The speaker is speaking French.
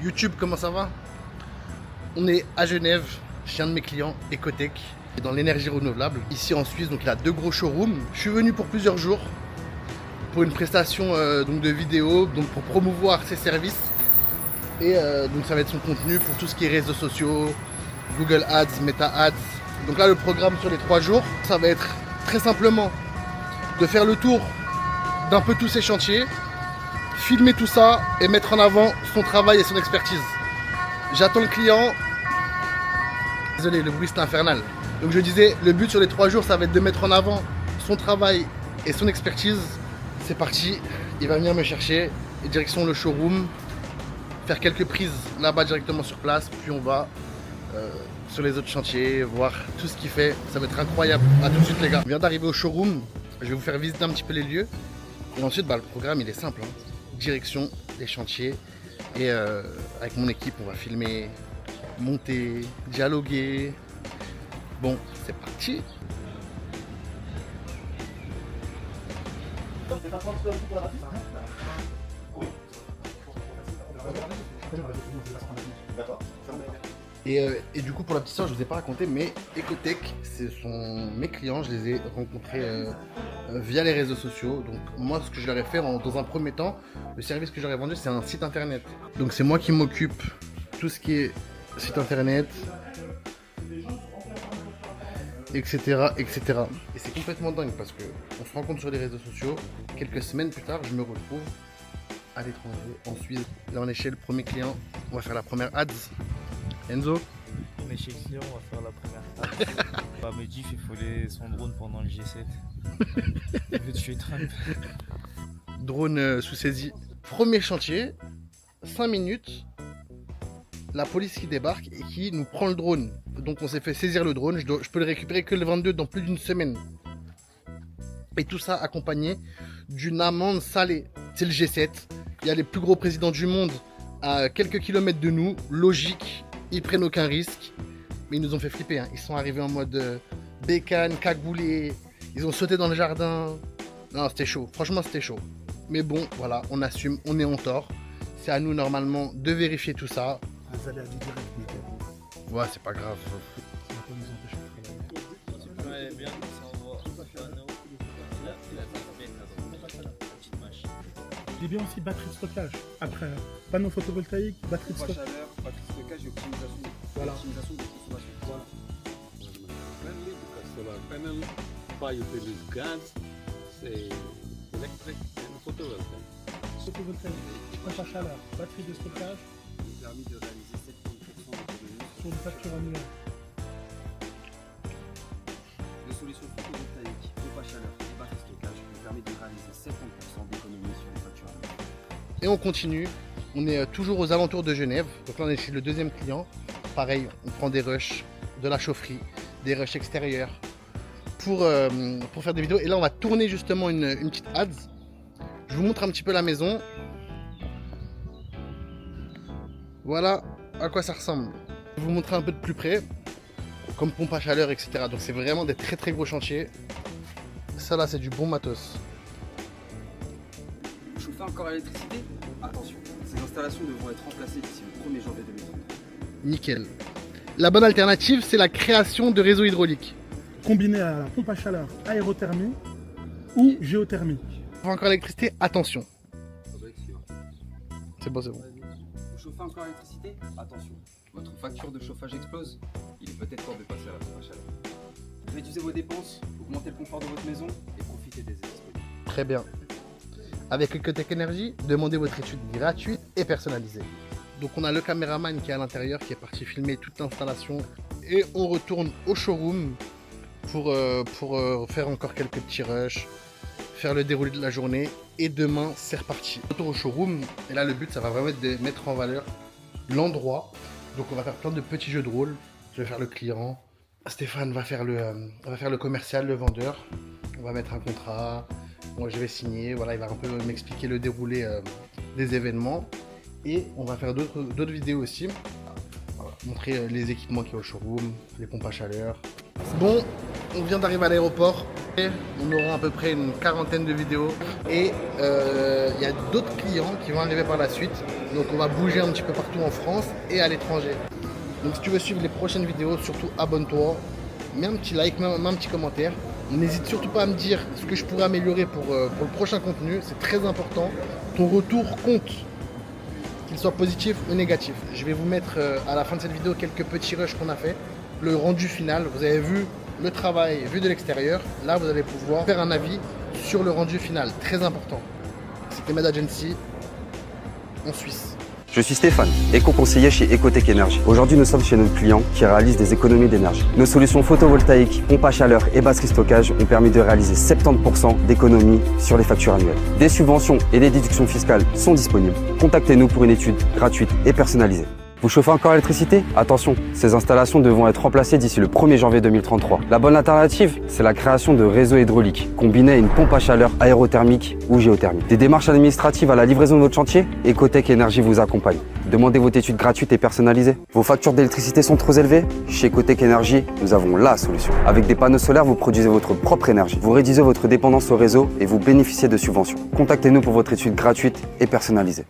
YouTube, comment ça va? On est à Genève, chez un de mes clients, Ecotech, dans l'énergie renouvelable, ici en Suisse. Donc il a 2 gros showrooms. Je suis venu pour plusieurs jours, pour une prestation donc de vidéo, donc pour promouvoir ses services. Et donc ça va être son contenu pour tout ce qui est réseaux sociaux, Google Ads, Meta Ads. Donc là le programme sur les 3 jours, ça va être très simplement de faire le tour d'un peu tous ces chantiers, filmer tout ça et mettre en avant son travail et son expertise. J'attends le client. Désolé, le bruit c'est infernal. Donc je disais, le but sur les 3 jours, ça va être de mettre en avant son travail et son expertise. C'est parti, il va venir me chercher, direction le showroom, faire quelques prises là-bas directement sur place, puis on va sur les autres chantiers, voir tout ce qu'il fait. Ça va être incroyable. A tout de suite les gars. On vient d'arriver au showroom, je vais vous faire visiter un petit peu les lieux. Et ensuite, le programme il est simple, hein. Direction des chantiers. Et avec mon équipe, on va filmer, monter, dialoguer. Bon, c'est parti. Et du coup, pour la petite histoire, je vous ai pas raconté, mais Ecotech, ce sont mes clients. Je les ai rencontrés via les réseaux sociaux. Donc moi, ce que je leur ai fait dans un premier temps, le service que j'aurais vendu, c'est un site internet. Donc c'est moi qui m'occupe tout ce qui est site internet, etc., etc. Et c'est complètement dingue parce que on se rencontre sur les réseaux sociaux. Quelques semaines plus tard, je me retrouve à l'étranger, en Suisse. Là, on est chez le premier client. On va faire la première ads. Enzo. On est chez le client, on va faire la première ads. Bah, Mehdi fait voler son drone pendant le G7. Il veut tuer Trump. Drone sous saisie. Premier chantier, 5 minutes. La police qui débarque et qui nous prend le drone. Donc on s'est fait saisir le drone. Je peux le récupérer que le 22 dans plus d'une semaine. Et tout ça accompagné d'une amende salée. C'est le G7. Il y a les plus gros présidents du monde à quelques kilomètres de nous. Logique, ils prennent aucun risque. Mais ils nous ont fait flipper, hein. Ils sont arrivés en mode bécane, cagoulé. Ils ont sauté dans le jardin. Non, c'était chaud. Franchement, c'était chaud. Mais bon, voilà, on assume, on est en tort. C'est à nous normalement de vérifier tout ça. Vous allez aller direct, nickel. Ouais, c'est pas grave. Ça va pas nous empêcher de travailler. Ouais, bien, ça envoie un panneau. J'ai bien aussi batterie de stockage. Après, panneau photovoltaïque, batterie de Pompe à stockage. chaleur, batterie de stockage et optimisation. Voilà. Optimisation de consommation. Voilà. Mainly because solar panel, biofuels gas, c'est electric and photovoltaic. Photovoltaïque, pompe à chaleur, batterie de stockage Il nous a permis de réaliser 70% d'économies sur une facture annuelle. de solutions photovoltaïques, pompe à chaleur et batterie de stockage nous permet de réaliser 70% d'économies sur les factures annuelles. Et on continue. On est toujours aux alentours de Genève. Donc là, on est chez le deuxième client. Pareil, on prend des rushs, de la chaufferie, des rushs extérieurs pour faire des vidéos. Et là, on va tourner justement une petite ads. Je vous montre un petit peu la maison. Voilà à quoi ça ressemble. Je vais vous montrer un peu de plus près, comme pompe à chaleur, etc. Donc c'est vraiment des très très gros chantiers. Ça là, c'est du bon matos. Vous chauffez encore à l'électricité? Attention, ces installations devront être remplacées d'ici le 1er janvier 2030. Nickel. La bonne alternative, c'est la création de réseaux hydrauliques. Combiné à la pompe à chaleur, aérothermie ou géothermie. Encore l'électricité, attention. C'est bon, c'est bon. Vous chauffez encore à l'électricité? Attention, votre facture de chauffage explose. Il est peut-être temps de passer à la pompe à chaleur. Réduisez vos dépenses, augmentez le confort de votre maison et profitez des aides disponibles. Très bien. Avec Ecotech Energy, demandez votre étude gratuite et personnalisée. Donc on a le caméraman qui est à l'intérieur, qui est parti filmer toute l'installation. Et on retourne au showroom pour faire encore quelques petits rushs, faire le déroulé de la journée. Et demain, c'est reparti. Retour au showroom. Et là, le but, ça va vraiment être de mettre en valeur l'endroit. Donc on va faire plein de petits jeux de rôle. Je vais faire le client. Stéphane va faire le commercial, le vendeur. On va mettre un contrat. Moi, je vais signer. Voilà, il va un peu m'expliquer le déroulé des événements. Et on va faire d'autres vidéos aussi. Voilà, montrer les équipements qu'il y a au showroom, les pompes à chaleur. Bon, on vient d'arriver à l'aéroport. On aura à peu près une quarantaine de vidéos et il y a d'autres clients qui vont arriver par la suite. Donc on va bouger un petit peu partout en France et à l'étranger. Donc si tu veux suivre les prochaines vidéos, surtout abonne-toi, mets un petit like, mets un petit commentaire. N'hésite surtout pas à me dire ce que je pourrais améliorer pour le prochain contenu, c'est très important. Ton retour compte, qu'il soit positif ou négatif. Je vais vous mettre à la fin de cette vidéo quelques petits rushs qu'on a fait. Le rendu final, vous avez vu le travail vu de l'extérieur. Là, vous allez pouvoir faire un avis sur le rendu final, très important. C'était Med Agency en Suisse. Je suis Stéphane, éco-conseiller chez Ecotech Energy. Aujourd'hui, nous sommes chez nos clients qui réalisent des économies d'énergie. Nos solutions photovoltaïques, pompes à chaleur et batterie stockage ont permis de réaliser 70% d'économies sur les factures annuelles. Des subventions et des déductions fiscales sont disponibles. Contactez-nous pour une étude gratuite et personnalisée. Vous chauffez encore à l'électricité? Attention, ces installations devront être remplacées d'ici le 1er janvier 2033. La bonne alternative, c'est la création de réseaux hydrauliques, combinés à une pompe à chaleur aérothermique ou géothermique. Des démarches administratives à la livraison de votre chantier? Ecotech Energy vous accompagne. Demandez votre étude gratuite et personnalisée. Vos factures d'électricité sont trop élevées? Chez Ecotech Energy, nous avons la solution. Avec des panneaux solaires, vous produisez votre propre énergie. Vous réduisez votre dépendance au réseau et vous bénéficiez de subventions. Contactez-nous pour votre étude gratuite et personnalisée.